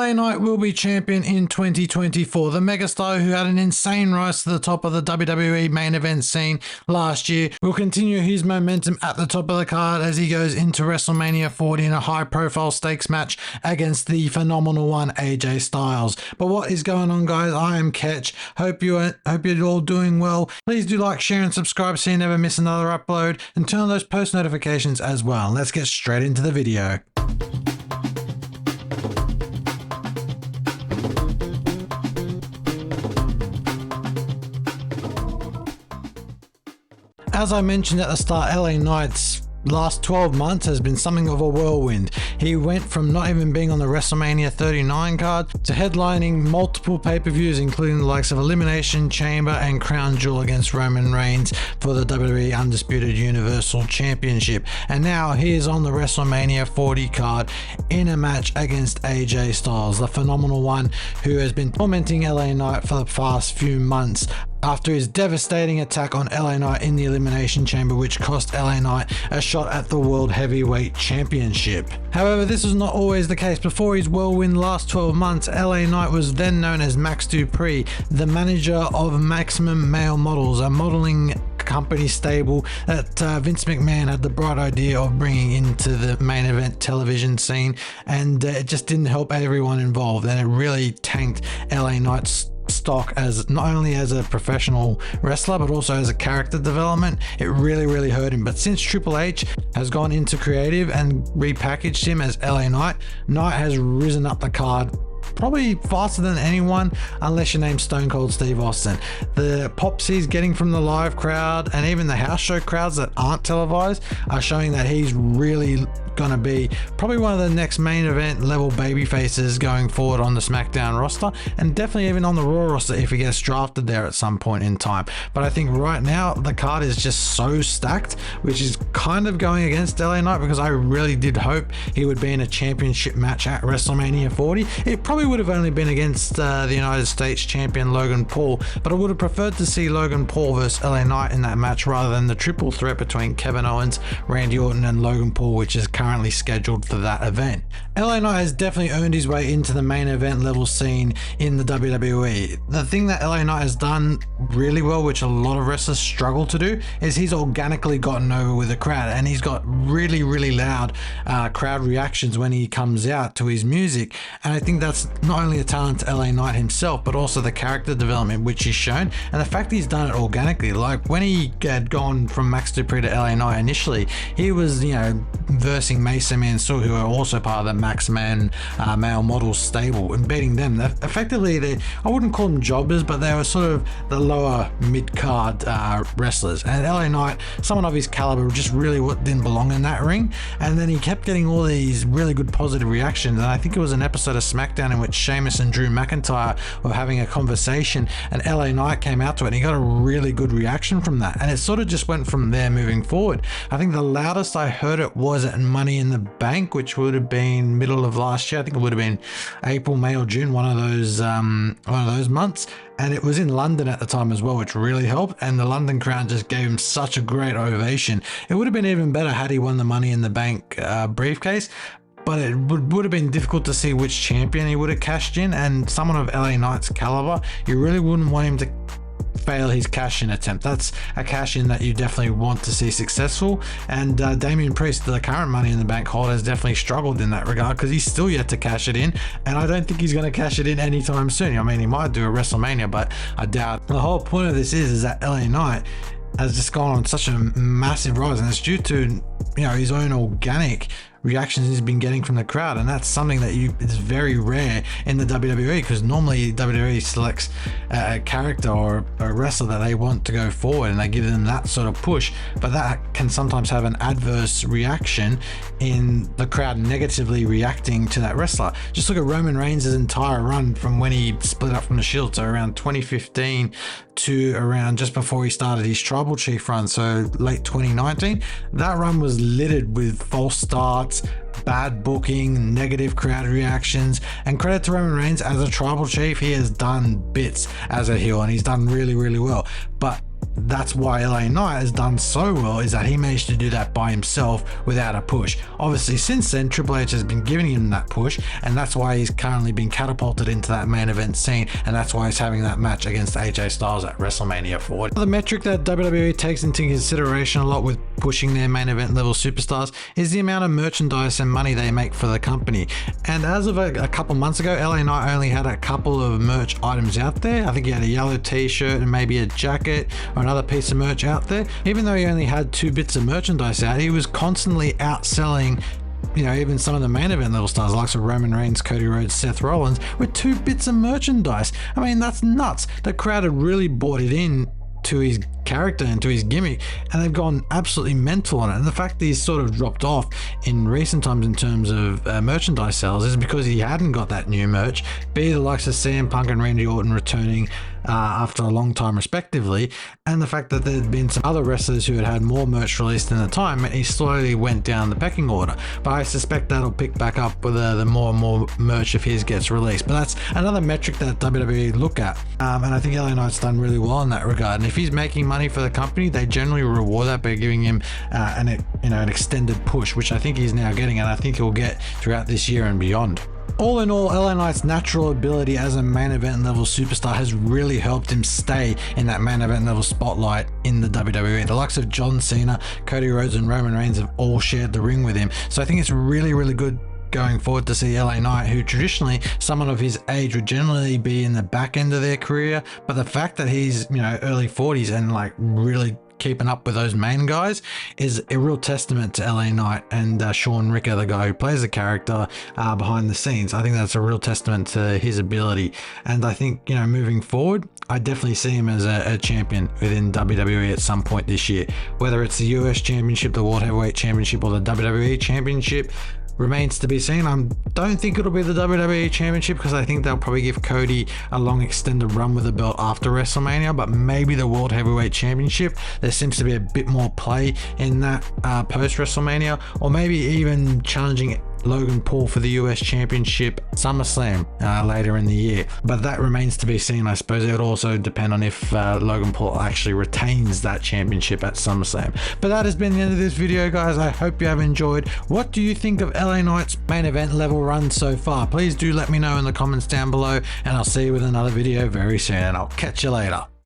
LA Knight will be champion in 2024. The megastar, who had an insane rise to the top of the WWE main event scene last year, will continue his momentum at the top of the card as he goes into WrestleMania 40 in a high-profile stakes match against the phenomenal one AJ Styles. But what is going on, guys? I am Ketch. Hope you're all doing well. Please do like, share, and subscribe so you never miss another upload, and turn on those post notifications as well. Let's get straight into the video. As I mentioned at the start, LA Knight's last 12 months has been something of a whirlwind. He went from not even being on the WrestleMania 39 card to headlining multiple pay-per-views, including the likes of Elimination Chamber and Crown Jewel against Roman Reigns for the WWE Undisputed Universal Championship. And now he is on the WrestleMania 40 card in a match against AJ Styles, the phenomenal one who has been tormenting LA Knight for the past few months after his devastating attack on LA Knight in the Elimination Chamber, which cost LA Knight a shot at the World Heavyweight Championship. However, this was not always the case. Before his whirlwind last 12 months, LA Knight was then known as Max Dupree, the manager of Maximum Male Models, a modeling company stable that Vince McMahon had the bright idea of bringing into the main event television scene, and it just didn't help everyone involved, and it really tanked LA Knight's stock as not only as a professional wrestler but also as a character development. It really hurt him. But since Triple H has gone into creative and repackaged him as LA Knight, Knight has risen up the card probably faster than anyone, unless you name Stone Cold Steve Austin. The pops he's getting from the live crowd and even the house show crowds that aren't televised are showing that he's really gonna be probably one of the next main event level baby faces going forward on the SmackDown roster, and definitely even on the Raw roster if he gets drafted there at some point in time. But I think right now the card is just so stacked, which is kind of going against LA Knight, because I really did hope he would be in a championship match at WrestleMania 40. It probably would have only been against the United States champion Logan Paul, but I would have preferred to see Logan Paul versus LA Knight in that match rather than the triple threat between Kevin Owens, Randy Orton, and Logan Paul, which is currently scheduled for that event. LA Knight has definitely earned his way into the main event level scene in the WWE. The thing that LA Knight has done really well, which a lot of wrestlers struggle to do, is he's organically gotten over with the crowd, and he's got really loud crowd reactions when he comes out to his music. And I think that's not only a talent to LA Knight himself, but also the character development which he's shown, and the fact he's done it organically. Like when he had gone from Max Dupree to LA Knight initially, he was, versing Mason Mansoor, who are also part of the Maximum Male Models stable, and beating them. Effectively, I wouldn't call them jobbers, but they were sort of the lower mid-card wrestlers. And LA Knight, someone of his caliber, just really didn't belong in that ring. And then he kept getting all these really good positive reactions. And I think it was an episode of SmackDown in which Sheamus and Drew McIntyre were having a conversation, and LA Knight came out to it, and he got a really good reaction from that. And it sort of just went from there moving forward. I think the loudest I heard it was at Money in the Bank, which would have been middle of last year. I think it would have been April, May, or June, one of those months. And it was in London at the time as well, which really helped. And the London crowd just gave him such a great ovation. It would have been even better had he won the Money in the Bank briefcase. But it would have been difficult to see which champion he would have cashed in. And someone of LA Knight's caliber, you really wouldn't want him to fail his cash-in attempt. That's a cash-in that you definitely want to see successful. And Damian Priest, the current Money in the Bank holder, has definitely struggled in that regard, because he's still yet to cash it in, and I don't think he's going to cash it in anytime soon. I mean, he might do a WrestleMania, but I doubt. The whole point of this is that LA Knight has just gone on such a massive rise, and it's due to his own organic reactions he's been getting from the crowd, and that's something that is very rare in the WWE, because normally WWE selects a character or a wrestler that they want to go forward and they give them that sort of push, but that can sometimes have an adverse reaction in the crowd negatively reacting to that wrestler. Just look at Roman Reigns' entire run from when he split up from the Shield, so around 2015 to around just before he started his Tribal Chief run, so late 2019. That run was littered with false starts, bad booking, negative crowd reactions, and credit to Roman Reigns as a Tribal Chief, he has done bits as a heel, and he's done really well. But that's why LA Knight has done so well, is that he managed to do that by himself without a push. Obviously, since then, Triple H has been giving him that push, and that's why he's currently been catapulted into that main event scene, and that's why he's having that match against AJ Styles at WrestleMania 40. The metric that WWE takes into consideration a lot with pushing their main event level superstars is the amount of merchandise and money they make for the company. And as of a couple months ago, LA Knight only had a couple of merch items out there. I think he had a yellow t-shirt and maybe a jacket or another piece of merch out there. Even though he only had 2 bits of merchandise out, he was constantly outselling, you know, even some of the main event level stars, like Roman Reigns, Cody Rhodes, Seth Rollins, with 2 bits of merchandise. I mean, that's nuts. The crowd had really bought it in to his character and to his gimmick, and they've gone absolutely mental on it. And the fact that he's sort of dropped off in recent times in terms of merchandise sales is because he hadn't got that new merch, be the likes of CM Punk and Randy Orton returning after a long time respectively, and the fact that there'd been some other wrestlers who had more merch released in the time, and he slowly went down the pecking order. But I suspect that'll pick back up with the more and more merch of his gets released. But that's another metric that WWE look at, and I think LA Knight's done really well in that regard. And if he's making money for the company, they generally reward that by giving him an extended push, which I think he's now getting, and I think he'll get throughout this year and beyond. All in all, LA Knight's natural ability as a main event level superstar has really helped him stay in that main event level spotlight in the WWE. The likes of John Cena, Cody Rhodes, and Roman Reigns have all shared the ring with him. So I think it's really, really good going forward to see LA Knight, who traditionally someone of his age would generally be in the back end of their career, but the fact that he's, you know, early 40s and like really keeping up with those main guys is a real testament to LA Knight and Sean Ricker, the guy who plays the character behind the scenes. I think that's a real testament to his ability, and I think, you know, moving forward, I definitely see him as a champion within WWE at some point this year, whether it's the US Championship, the World Heavyweight Championship, or the WWE Championship. Remains to be seen. I don't think it'll be the WWE Championship, because I think they'll probably give Cody a long extended run with the belt after WrestleMania, but maybe the World Heavyweight Championship. There seems to be a bit more play in that post WrestleMania, or maybe even challenging Logan Paul for the US Championship SummerSlam later in the year. But that remains to be seen. I suppose it would also depend on if Logan Paul actually retains that championship at SummerSlam. But that has been the end of this video, guys. I hope you have enjoyed. What do you think of LA Knight's main event level run so far? Please do let me know in the comments down below, and I'll see you with another video very soon, and I'll catch you later.